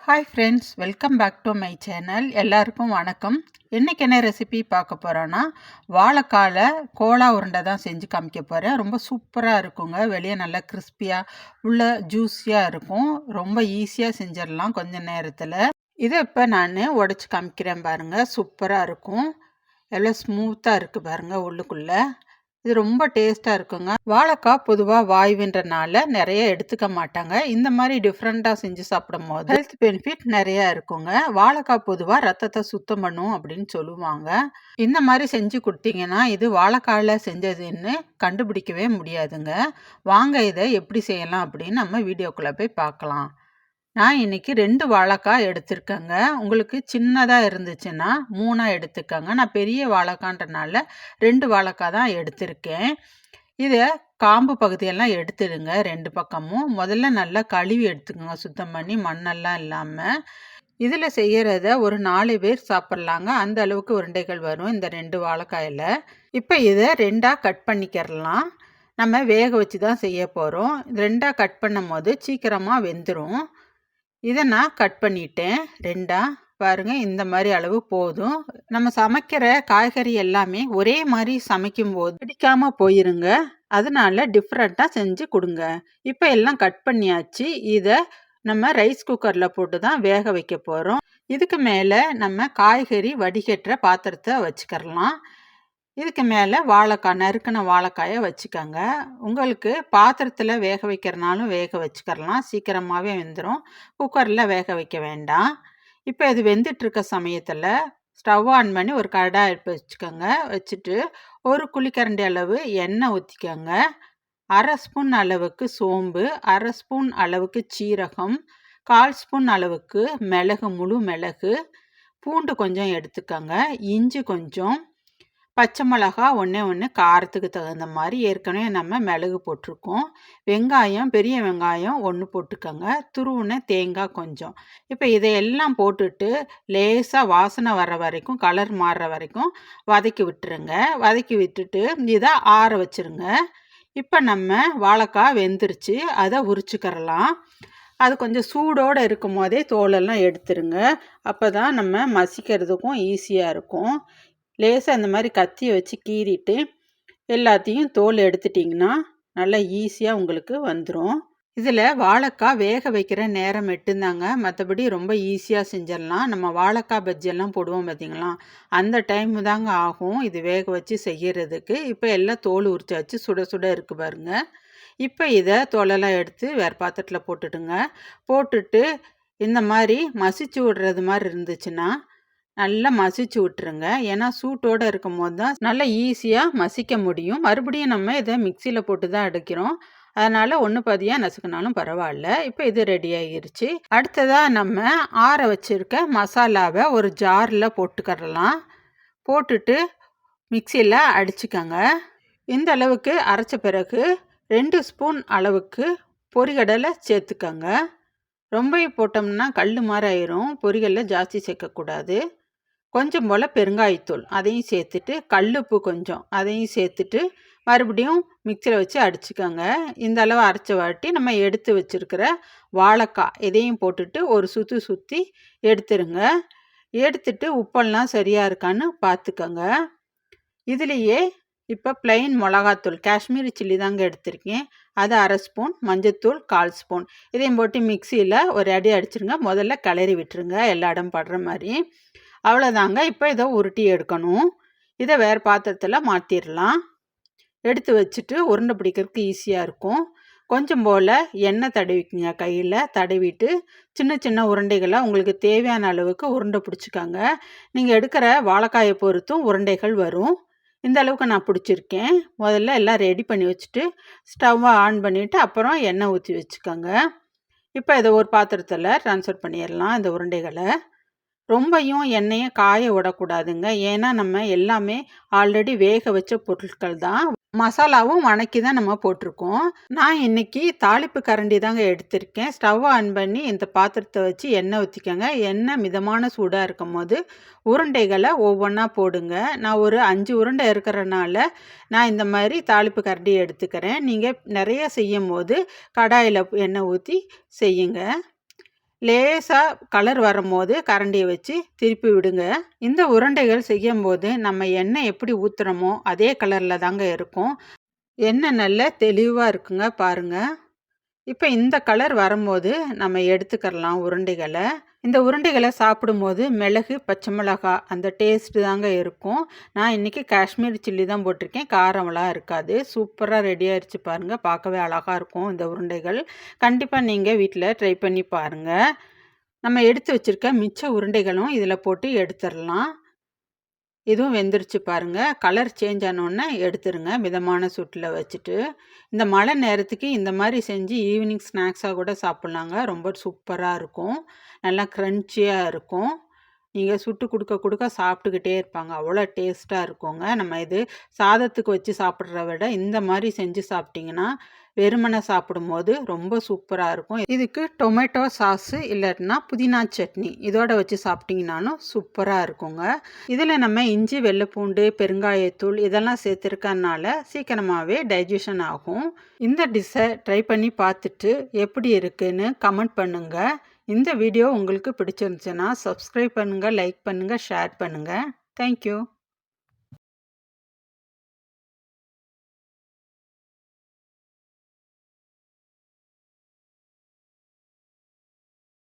Hi friends, welcome back to my channel. எல்லாருக்கும் வணக்கம். இன்றைக்கி என்ன ரெசிபி பார்க்க போகிறோன்னா, வாழைக்கால கோலா உருண்டை தான் செஞ்சு காமிக்க போகிறேன். ரொம்ப சூப்பராக இருக்குங்க. வெளியே நல்லா கிறிஸ்பியாக உள்ள ஜூஸியாக இருக்கும். ரொம்ப ஈஸியாக செஞ்சிடலாம் கொஞ்சம் நேரத்தில். இதை இப்போ நான் உடச்சி காமிக்கிறேன் பாருங்கள். சூப்பராக இருக்கும். எவ்வளோ ஸ்மூத்தாக இருக்குது பாருங்கள் உள்ளுக்குள்ளே. இது ரொம்ப டேஸ்ட்டாக இருக்குங்க. வாழைக்காய் பொதுவாக வாய்வுன்றனால நிறைய எடுத்துக்க மாட்டாங்க. இந்த மாதிரி டிஃப்ரெண்ட்டாக செஞ்சு சாப்பிடும் போது ஹெல்த் பெனிஃபிட் நிறையா இருக்குங்க. வாழைக்காய் பொதுவாக ரத்தத்தை சுத்தம் பண்ணும் அப்படின்னு சொல்லுவாங்க. இந்த மாதிரி செஞ்சு கொடுத்தீங்கன்னா இது வாழைக்காயில் செஞ்சதுன்னு கண்டுபிடிக்கவே முடியாதுங்க. வாங்க இதை எப்படி செய்யலாம் அப்படின்னு நம்ம வீடியோக்குள்ளே போய் பார்க்கலாம். நான் இன்றைக்கி 2 வாழைக்காய் எடுத்திருக்கேங்க. உங்களுக்கு சின்னதாக இருந்துச்சுன்னா 3 எடுத்துக்கோங்க. நான் பெரிய வாழைக்கான்றனால 2 வாழைக்காய் தான் எடுத்திருக்கேன். இதை காம்பு பகுதியெல்லாம் எடுத்துடுங்க 2 பக்கமும். முதல்ல நல்லா கழுவி எடுத்துக்கோங்க சுத்தம் பண்ணி, மண்ணெல்லாம் இல்லாமல். இதில் செய்கிறத ஒரு 4 பேர் சாப்பிட்லாங்க. அந்த அளவுக்கு உருண்டைகள் வரும் இந்த 2 வாழைக்காயில். இப்போ இதை 2ஆக கட் பண்ணிக்கிறலாம். நம்ம வேக வச்சு தான் செய்ய போகிறோம். 2ஆக கட் பண்ணும் போது சீக்கிரமாக வெந்துடும். இதை நான் கட் பண்ணிட்டேன் 2ஆக. பாருங்கள், இந்த மாதிரி அளவு போதும். நம்ம சமைக்கிற காய்கறி எல்லாமே ஒரே மாதிரி சமைக்கும்போது பிடிக்காமல் போயிருங்க. அதனால டிஃப்ரெண்ட்டாக செஞ்சு கொடுங்க. இப்போ எல்லாம் கட் பண்ணியாச்சு. இதை நம்ம ரைஸ் குக்கரில் போட்டு தான் வேக வைக்க போகிறோம். இதுக்கு மேலே நம்ம காய்கறி வடிகட்டுற பாத்திரத்தை வச்சுக்கிறலாம். இதுக்கு மேலே வாழைக்காய், நறுக்கின வாழைக்காயை வச்சுக்கோங்க. உங்களுக்கு பாத்திரத்தில் வேக வைக்கிறனாலும் வேக வச்சுக்கிறலாம். சீக்கிரமாகவே வெந்துடும். குக்கரில் வேக வைக்க வேண்டாம். இப்போ இது வெந்துட்டுருக்க சமயத்தில் ஸ்டவ் ஆன் பண்ணி ஒரு கடாய் எடுத்து வச்சுக்கோங்க. வச்சுட்டு ஒரு குழிக்கரண்டி அளவு எண்ணெய் ஊற்றிக்கோங்க. 1/2 ஸ்பூன் அளவுக்கு சோம்பு, 1/2 ஸ்பூன் அளவுக்கு சீரகம், 1/4 ஸ்பூன் அளவுக்கு மிளகு, முழு மிளகு, பூண்டு கொஞ்சம் எடுத்துக்கோங்க, இஞ்சி கொஞ்சம், பச்சை மிளகா ஒன்று காரத்துக்கு தகுந்த மாதிரி. ஏற்கனவே நம்ம மிளகு போட்டிருக்கோம். வெங்காயம், பெரிய வெங்காயம் 1 போட்டுக்கோங்க. துருவின தேங்காய் கொஞ்சம். இப்போ இதையெல்லாம் போட்டுட்டு லேசாக வாசனை வர வரைக்கும், கலர் மாறுற வரைக்கும் வதக்கி விட்டுருங்க. வதக்கி விட்டுட்டு இதை ஆற வச்சுருங்க. இப்போ நம்ம வாழைக்காய் வெந்துருச்சு. அதை உரிச்சுக்கிறலாம். அது கொஞ்சம் சூடோடு இருக்கும் போதே தோலெல்லாம் எடுத்துருங்க. அப்போ தான் நம்ம மசிக்கிறதுக்கும் ஈஸியாக இருக்கும். லேசாக இந்த மாதிரி கத்தியை வச்சு கீறிட்டு எல்லாத்தையும் தோல் எடுத்துட்டிங்கன்னா நல்லா ஈஸியாக உங்களுக்கு வந்துடும். இதில் வாழைக்காய் வேக வைக்கிற நேரம் மட்டும்தாங்க. மற்றபடி ரொம்ப ஈஸியாக செஞ்சிடலாம். நம்ம வாழைக்காய் பஜ்ஜியெல்லாம் போடுவோம் பார்த்திங்களா, அந்த டைம் தாங்க ஆகும் இது வேக வச்சு செய்கிறதுக்கு. இப்போ எல்லாம் தோல் உரிச்சாச்சு. சுட சுட இருக்குது பாருங்கள். இப்போ இதை தோலெல்லாம் எடுத்து வேறு பாத்திரத்தில் போட்டுடுங்க. போட்டுட்டு இந்த மாதிரி மசிச்சு விடுறது மாதிரி இருந்துச்சுன்னா நல்லா மசிச்சு விட்டுருங்க. ஏன்னா சூட்டோடு இருக்கும் போது தான் நல்லா ஈஸியாக மசிக்க முடியும். மறுபடியும் நம்ம இதை மிக்சியில் போட்டு தான் அடிக்கிறோம். அதனால் ஒன்று பாதியாக நசுக்கினாலும் பரவாயில்ல. இப்போ இது ரெடி ஆகிருச்சு. அடுத்ததாக நம்ம ஆற வச்சுருக்க மசாலாவை ஒரு ஜாரில் போட்டுக்கிறலாம். போட்டுட்டு மிக்சியில் அடிச்சுக்கோங்க. இந்த அளவுக்கு அரைச்ச பிறகு 2 ஸ்பூன் அளவுக்கு பொரிகடலை சேர்த்துக்கோங்க. ரொம்ப போட்டோம்னா கல் மாதிரி ஆயிரும். பொரிகடலை ஜாஸ்தி சேர்க்கக்கூடாது. கொஞ்சம் போல் பெருங்காயத்தூள் அதையும் சேர்த்துட்டு, கல்லுப்பு கொஞ்சம் அதையும் சேர்த்துட்டு மறுபடியும் மிக்சியில் வச்சு அடிச்சுக்கோங்க. இந்த அளவு அரைச்ச வாட்டி நம்ம எடுத்து வச்சுருக்கிற வாழைக்காய் இதையும் போட்டுட்டு ஒரு சுற்றி எடுத்துருங்க. எடுத்துட்டு உப்பெல்லாம் சரியாக இருக்கான்னு பார்த்துக்கோங்க. இதுலேயே இப்போ ப்ளைன் மிளகாத்தூள், காஷ்மீரி சில்லி தாங்க எடுத்திருக்கேன். அது 1/2 ஸ்பூன், மஞ்சத்தூள் 1/4 ஸ்பூன் இதையும் போட்டு மிக்சியில் ஒரு அடி அடிச்சிருங்க. முதல்ல கிளறி விட்டுருங்க எல்லா இடம் படுற மாதிரி. அவ்வளோதாங்க. இப்போ இதை உருட்டி எடுக்கணும். இதை வேறு பாத்திரத்தில் மாற்றிடலாம். எடுத்து வச்சுட்டு உருண்டை பிடிக்கிறதுக்கு ஈஸியாக இருக்கும். கொஞ்சம் போல் எண்ணெய் தடவிக்குங்க. கையில் தடவிட்டு சின்ன சின்ன உருண்டைகளாக உங்களுக்கு தேவையான அளவுக்கு உருண்டை பிடிச்சிக்கோங்க. நீங்கள் எடுக்கிற வாழைக்காயை பொறுத்தும் உருண்டைகள் வரும். இந்த அளவுக்கு நான் பிடிச்சிருக்கேன். முதல்ல எல்லாம் ரெடி பண்ணி வச்சுட்டு ஸ்டவ்வை ஆன் பண்ணிவிட்டு அப்புறம் எண்ணெய் ஊற்றி வச்சுக்கோங்க. இப்போ இதை ஒரு பாத்திரத்தில் ட்ரான்ஸ்ஃபர் பண்ணிடலாம். இந்த உருண்டைகளை ரொம்பையும் எண்ணெயை காய விடக்கூடாதுங்க. ஏன்னா நம்ம எல்லாமே ஆல்ரெடி வேக வச்ச பொருட்கள் தான். மசாலாவும் வணக்கி தான் நம்ம போட்டிருக்கோம். நான் இன்றைக்கி தாளிப்பு கரண்டி தாங்க எடுத்திருக்கேன். ஸ்டவ் ஆன் பண்ணி இந்த பாத்திரத்தை வச்சு எண்ணெய் ஊற்றிக்கோங்க. எண்ணெய் மிதமான சூடாக இருக்கும் போது உருண்டைகளை ஒவ்வொன்றா போடுங்க. நான் ஒரு 5 உருண்டை இருக்கிறனால நான் இந்த மாதிரி தாளிப்பு கரண்டி எடுத்துக்கிறேன். நீங்கள் நிறைய செய்யும் போது கடாயில் எண்ணெய் ஊற்றி செய்யுங்க. லேசாக கலர் வரும்போது கரண்டியை வச்சு திருப்பி விடுங்க. இந்த உருண்டைகள் செய்யும்போது நம்ம எண்ணெய் எப்படி ஊற்றுறோமோ அதே கலரில் தாங்க இருக்கும். எண்ணெய் நல்லா தெளிவாக இருக்குங்க பாருங்கள். இப்போ இந்த கலர் வரும்போது நம்ம எடுத்துக்கிறலாம் உருண்டைகளை. இந்த உருண்டைகளை சாப்பிடும்போது மிளகு, பச்சை மிளகாய் அந்த டேஸ்ட்டு தாங்க இருக்கும். நான் இன்றைக்கி காஷ்மீர் சில்லி தான் போட்டிருக்கேன். காரம்லாம் இருக்காது. சூப்பராக ரெடி ஆயிடுச்சு பாருங்கள். பார்க்கவே அழகாக இருக்கும் இந்த உருண்டைகள். கண்டிப்பாக நீங்கள் வீட்டில் ட்ரை பண்ணி பாருங்கள். நம்ம எடுத்து வச்சுருக்க மிச்ச உருண்டைகளும் இதில் போட்டு எடுத்துடலாம். இதுவும் வெந்துருச்சு பாருங்கள். கலர் சேஞ்ச் ஆனோடனே எடுத்துருங்க மிதமான சூட்டில் வச்சுட்டு. இந்த மழை நேரத்துக்கு இந்த மாதிரி செஞ்சு ஈவினிங் ஸ்நாக்ஸாக கூட சாப்பிட்லாங்க. ரொம்ப சூப்பராக இருக்கும். நல்லா க்ரன்ச்சியாக இருக்கும். நீங்கள் சுட்டு கொடுக்க சாப்பிட்டுக்கிட்டே இருப்பாங்க. அவ்வளோ டேஸ்ட்டாக இருக்குங்க. நம்ம இது சாதத்துக்கு வச்சு சாப்பிட்றத விட இந்த மாதிரி செஞ்சு சாப்பிட்டிங்கன்னா வெறுமனை சாப்பிடும்போது ரொம்ப சூப்பராக இருக்கும். இதுக்கு டொமேட்டோ சாஸு இல்லாட்டினா புதினா சட்னி இதோட வச்சு சாப்பிட்டிங்கனாலும் சூப்பராக இருக்குங்க. இதில் நம்ம இஞ்சி, வெள்ளைப்பூண்டு, பெருங்காயத்தூள் இதெல்லாம் சேர்த்துருக்கறனால சீக்கிரமாகவே டைஜஷன் ஆகும். இந்த டிஷ்ஷை ட்ரை பண்ணி பார்த்துட்டு எப்படி இருக்குன்னு கமெண்ட் பண்ணுங்கள். இந்த வீடியோ உங்களுக்கு பிடிச்சிருந்துச்சுன்னா சப்ஸ்கிரைப் பண்ணுங்கள், லைக் பண்ணுங்கள், ஷேர் பண்ணுங்கள். தேங்க்யூ.